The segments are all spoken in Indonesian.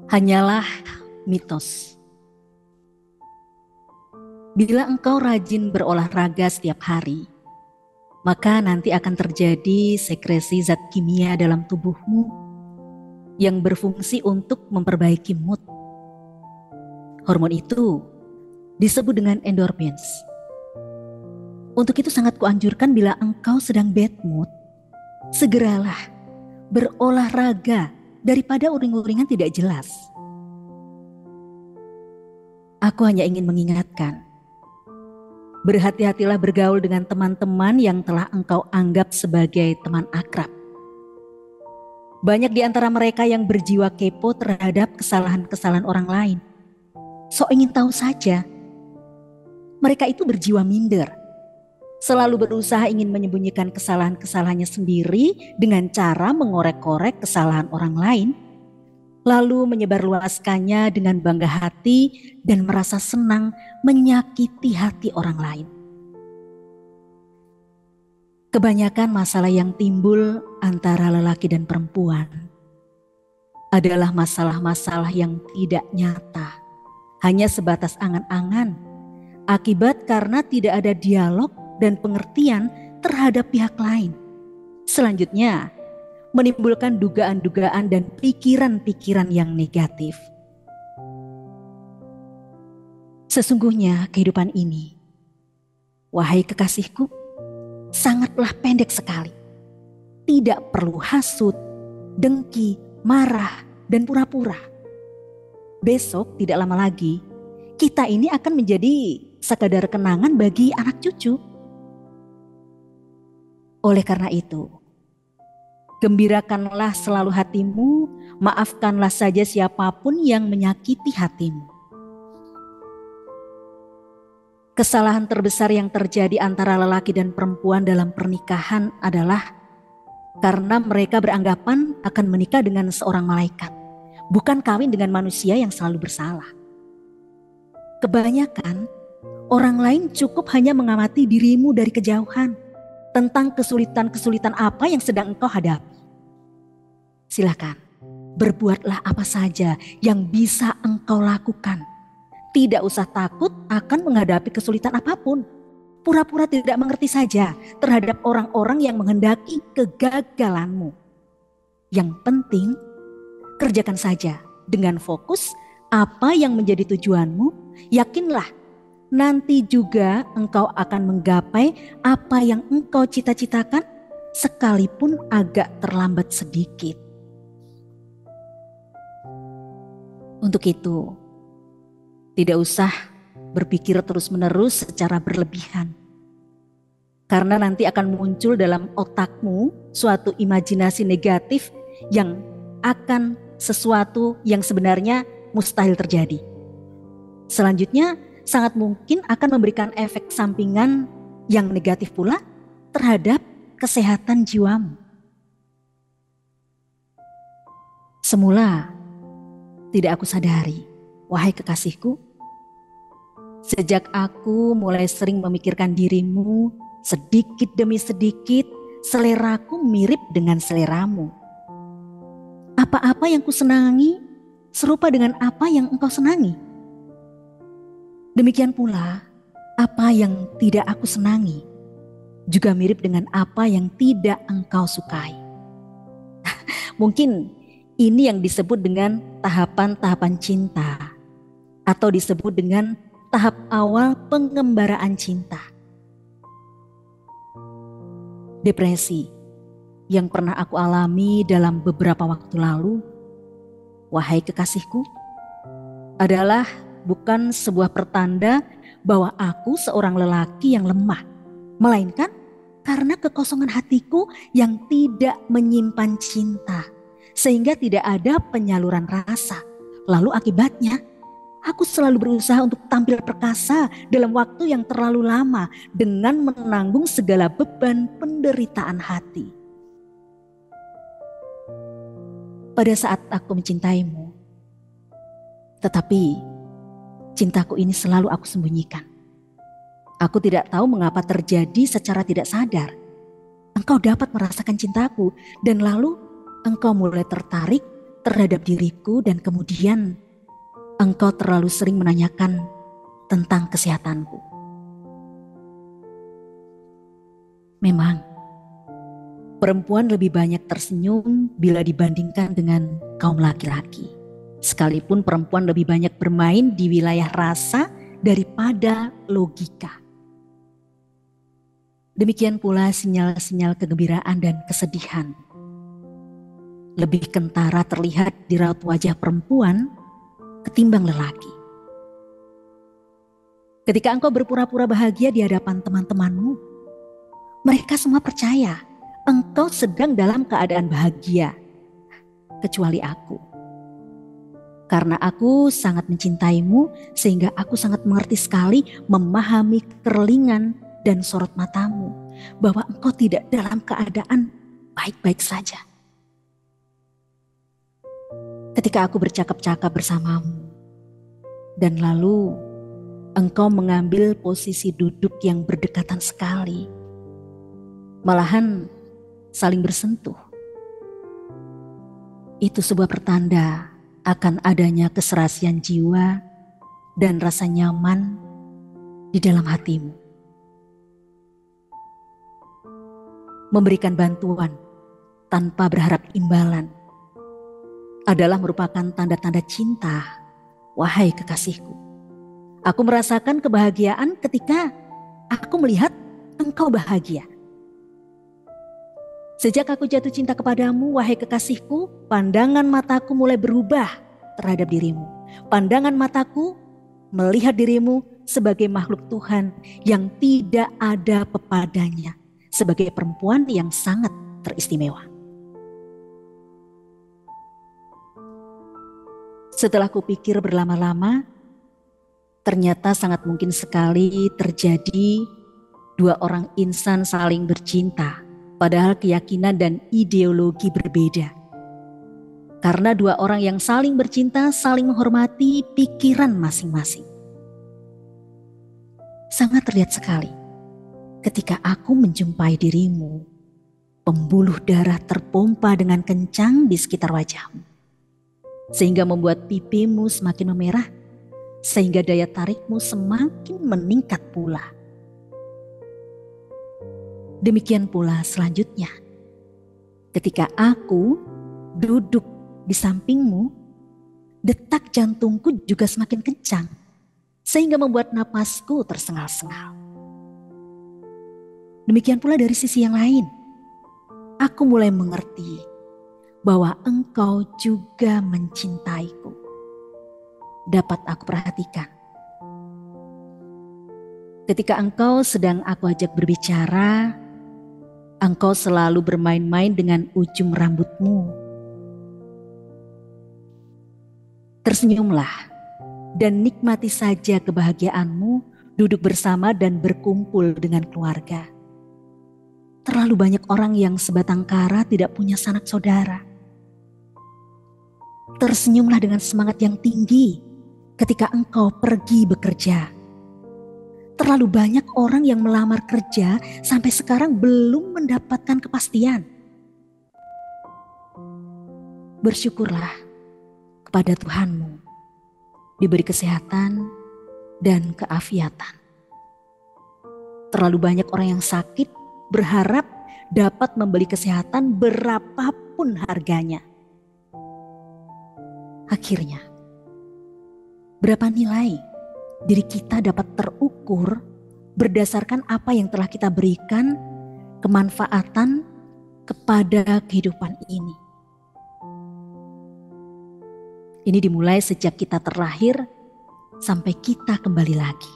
hanyalah mitos. Bila engkau rajin berolahraga setiap hari, maka nanti akan terjadi sekresi zat kimia dalam tubuhmu yang berfungsi untuk memperbaiki mood. Hormon itu disebut dengan endorphins. Untuk itu sangat kuanjurkan bila engkau sedang bad mood, segeralah berolahraga daripada uring-uringan tidak jelas. Aku hanya ingin mengingatkan, berhati-hatilah bergaul dengan teman-teman yang telah engkau anggap sebagai teman akrab. Banyak di antara mereka yang berjiwa kepo terhadap kesalahan-kesalahan orang lain. Sok ingin tahu saja. Mereka itu berjiwa minder. Selalu berusaha ingin menyembunyikan kesalahan-kesalahannya sendiri dengan cara mengorek-korek kesalahan orang lain. Lalu menyebarluaskannya dengan bangga hati dan merasa senang menyakiti hati orang lain. Kebanyakan masalah yang timbul antara lelaki dan perempuan adalah masalah-masalah yang tidak nyata, hanya sebatas angan-angan, akibat karena tidak ada dialog dan pengertian terhadap pihak lain. Selanjutnya, menimbulkan dugaan-dugaan dan pikiran-pikiran yang negatif. Sesungguhnya kehidupan ini, wahai kekasihku, sangatlah pendek sekali. Tidak perlu hasut, dengki, marah, dan pura-pura. Besok tidak lama lagi, kita ini akan menjadi sekadar kenangan bagi anak cucu. Oleh karena itu, gembirakanlah selalu hatimu, maafkanlah saja siapapun yang menyakiti hatimu. Kesalahan terbesar yang terjadi antara lelaki dan perempuan dalam pernikahan adalah karena mereka beranggapan akan menikah dengan seorang malaikat, bukan kawin dengan manusia yang selalu bersalah. Kebanyakan orang lain cukup hanya mengamati dirimu dari kejauhan tentang kesulitan-kesulitan apa yang sedang engkau hadapi. Silakan, berbuatlah apa saja yang bisa engkau lakukan. Tidak usah takut akan menghadapi kesulitan apapun. Pura-pura tidak mengerti saja terhadap orang-orang yang menghendaki kegagalanmu. Yang penting, kerjakan saja dengan fokus apa yang menjadi tujuanmu. Yakinlah, nanti juga engkau akan menggapai apa yang engkau cita-citakan, sekalipun agak terlambat sedikit. Untuk itu, tidak usah berpikir terus-menerus secara berlebihan. Karena nanti akan muncul dalam otakmu suatu imajinasi negatif yang akan sesuatu yang sebenarnya mustahil terjadi. Selanjutnya, sangat mungkin akan memberikan efek sampingan yang negatif pula terhadap kesehatan jiwamu. Semula tidak aku sadari, wahai kekasihku, sejak aku mulai sering memikirkan dirimu, sedikit demi sedikit seleraku mirip dengan seleramu. Apa-apa yang kusenangi serupa dengan apa yang engkau senangi. Demikian pula, apa yang tidak aku senangi juga mirip dengan apa yang tidak engkau sukai. Mungkin ini yang disebut dengan tahapan-tahapan cinta, atau disebut dengan tahap awal pengembaraan cinta. Depresi yang pernah aku alami dalam beberapa waktu lalu, wahai kekasihku, adalah bukan sebuah pertanda bahwa aku seorang lelaki yang lemah, melainkan karena kekosongan hatiku yang tidak menyimpan cinta, sehingga tidak ada penyaluran rasa. Lalu akibatnya, aku selalu berusaha untuk tampil perkasa dalam waktu yang terlalu lama dengan menanggung segala beban penderitaan hati. Pada saat aku mencintaimu, tetapi cintaku ini selalu aku sembunyikan. Aku tidak tahu mengapa terjadi secara tidak sadar. Engkau dapat merasakan cintaku dan lalu engkau mulai tertarik terhadap diriku dan kemudian engkau terlalu sering menanyakan tentang kesehatanku. Memang, perempuan lebih banyak tersenyum bila dibandingkan dengan kaum laki-laki. Sekalipun perempuan lebih banyak bermain di wilayah rasa daripada logika. Demikian pula sinyal-sinyal kegembiraan dan kesedihan. Lebih kentara terlihat di raut wajah perempuan ketimbang lelaki. Ketika engkau berpura-pura bahagia di hadapan teman-temanmu, mereka semua percaya engkau sedang dalam keadaan bahagia, kecuali aku. Karena aku sangat mencintaimu sehingga aku sangat mengerti sekali memahami kerelingan dan sorot matamu bahwa engkau tidak dalam keadaan baik-baik saja. Ketika aku bercakap-cakap bersamamu dan lalu engkau mengambil posisi duduk yang berdekatan sekali, malahan saling bersentuh, itu sebuah pertanda akan adanya keserasian jiwa dan rasa nyaman di dalam hatimu. Memberikan bantuan tanpa berharap imbalan adalah merupakan tanda-tanda cinta, wahai kekasihku. Aku merasakan kebahagiaan ketika aku melihat engkau bahagia. Sejak aku jatuh cinta kepadamu, wahai kekasihku, pandangan mataku mulai berubah terhadap dirimu. Pandangan mataku melihat dirimu sebagai makhluk Tuhan yang tidak ada pepadanya, sebagai perempuan yang sangat teristimewa. Setelah kupikir berlama-lama, ternyata sangat mungkin sekali terjadi dua orang insan saling bercinta. Padahal keyakinan dan ideologi berbeda. Karena dua orang yang saling bercinta saling menghormati pikiran masing-masing. Sangat terlihat sekali ketika aku menjumpai dirimu, pembuluh darah terpompa dengan kencang di sekitar wajahmu. Sehingga membuat pipimu semakin memerah, sehingga daya tarikmu semakin meningkat pula. Demikian pula selanjutnya, ketika aku duduk di sampingmu, detak jantungku juga semakin kencang, sehingga membuat napasku tersengal-sengal. Demikian pula dari sisi yang lain, aku mulai mengerti bahwa engkau juga mencintaiku. Dapat aku perhatikan. Ketika engkau sedang aku ajak berbicara, engkau selalu bermain-main dengan ujung rambutmu. Tersenyumlah dan nikmati saja kebahagiaanmu duduk bersama dan berkumpul dengan keluarga. Terlalu banyak orang yang sebatang kara tidak punya sanak saudara. Tersenyumlah dengan semangat yang tinggi ketika engkau pergi bekerja. Terlalu banyak orang yang melamar kerja sampai sekarang belum mendapatkan kepastian. Bersyukurlah kepada Tuhanmu, diberi kesehatan dan keafiatan. Terlalu banyak orang yang sakit berharap dapat membeli kesehatan berapapun harganya. Akhirnya, berapa nilai diri kita dapat terukur berdasarkan apa yang telah kita berikan kemanfaatan kepada kehidupan ini. Ini dimulai sejak kita terlahir sampai kita kembali lagi.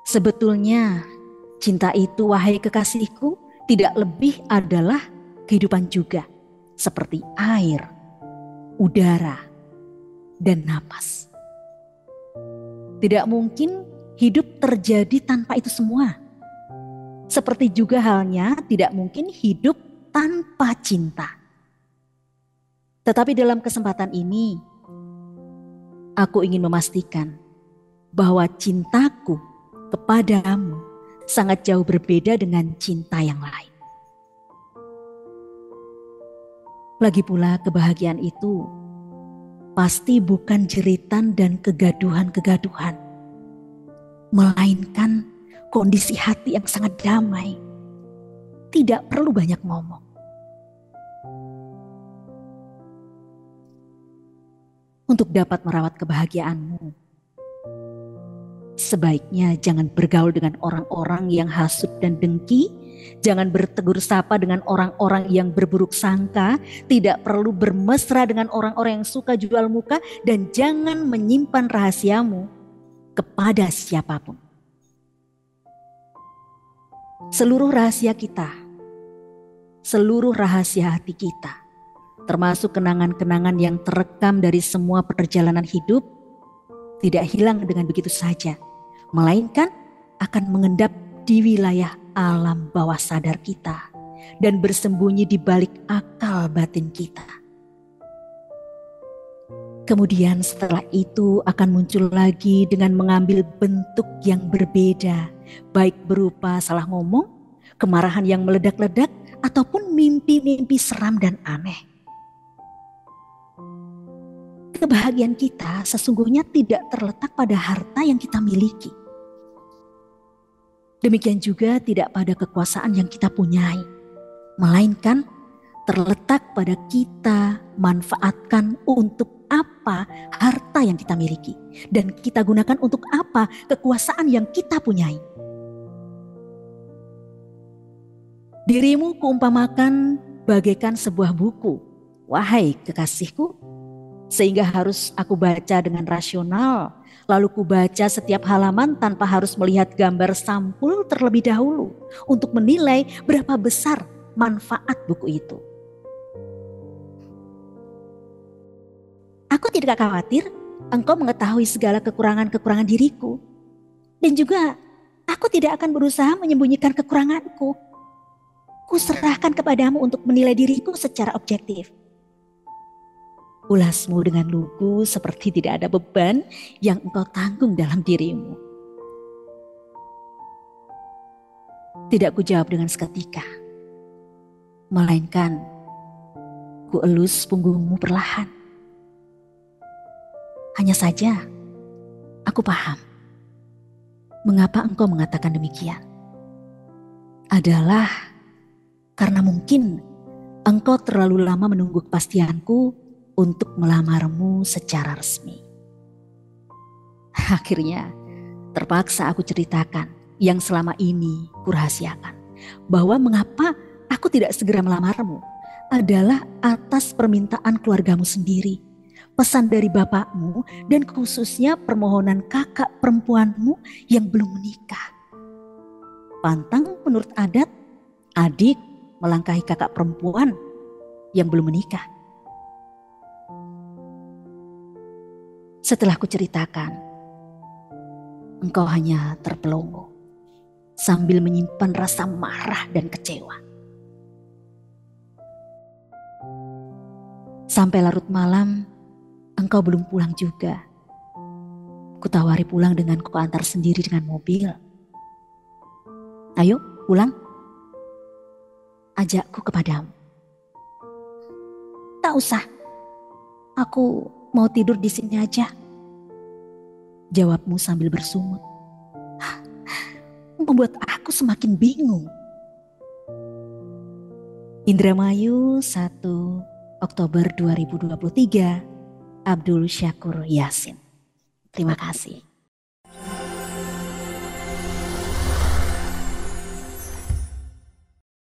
Sebetulnya cinta itu, wahai kekasihku, tidak lebih adalah kehidupan juga, seperti air, udara, dan napas. Tidak mungkin hidup terjadi tanpa itu semua. Seperti juga halnya tidak mungkin hidup tanpa cinta. Tetapi dalam kesempatan ini, aku ingin memastikan bahwa cintaku kepadamu sangat jauh berbeda dengan cinta yang lain. Lagi pula kebahagiaan itu pasti bukan jeritan dan kegaduhan-kegaduhan, melainkan kondisi hati yang sangat damai. Tidak perlu banyak ngomong. Untuk dapat merawat kebahagiaanmu, sebaiknya jangan bergaul dengan orang-orang yang hasut dan dengki. Jangan bertegur sapa dengan orang-orang yang berburuk sangka. Tidak perlu bermesra dengan orang-orang yang suka jual muka. Dan jangan menyimpan rahasiamu kepada siapapun. Seluruh rahasia kita, seluruh rahasia hati kita, termasuk kenangan-kenangan yang terekam dari semua perjalanan hidup, tidak hilang dengan begitu saja, melainkan akan mengendap di wilayah alam bawah sadar kita dan bersembunyi di balik akal batin kita. Kemudian setelah itu akan muncul lagi dengan mengambil bentuk yang berbeda, baik berupa salah ngomong, kemarahan yang meledak-ledak, ataupun mimpi-mimpi seram dan aneh. Kebahagiaan kita sesungguhnya tidak terletak pada harta yang kita miliki. Demikian juga tidak pada kekuasaan yang kita punyai, melainkan terletak pada kita manfaatkan untuk apa harta yang kita miliki dan kita gunakan untuk apa kekuasaan yang kita punyai. Dirimu kuumpamakan bagaikan sebuah buku, wahai kekasihku, sehingga harus aku baca dengan rasional, lalu ku baca setiap halaman tanpa harus melihat gambar sampul terlebih dahulu untuk menilai berapa besar manfaat buku itu. Aku tidak khawatir engkau mengetahui segala kekurangan-kekurangan diriku. Dan juga aku tidak akan berusaha menyembunyikan kekuranganku. Kuserahkan kepadamu untuk menilai diriku secara objektif. Ulasmu dengan lugu seperti tidak ada beban yang engkau tanggung dalam dirimu. Tidak kujawab dengan seketika, melainkan ku elus punggungmu perlahan. Hanya saja aku paham mengapa engkau mengatakan demikian. Adalah karena mungkin engkau terlalu lama menunggu kepastianku untuk melamarmu secara resmi. Akhirnya terpaksa aku ceritakan yang selama ini kurahasiakan, bahwa mengapa aku tidak segera melamarmu adalah atas permintaan keluargamu sendiri, pesan dari bapakmu, dan khususnya permohonan kakak perempuanmu yang belum menikah. Pantang menurut adat, adik melangkahi kakak perempuan yang belum menikah. Setelah kuceritakan, engkau hanya terpelongo sambil menyimpan rasa marah dan kecewa. Sampai larut malam, engkau belum pulang juga. Kutawari pulang dengan kuantar sendiri dengan mobil. Ayo pulang, ajakku kepadamu. Tak usah, aku mau tidur di sini aja, jawabmu sambil bersungut. Membuat aku semakin bingung. Indramayu 1 Oktober 2023, Abdul Syakur Yasin. Terima kasih.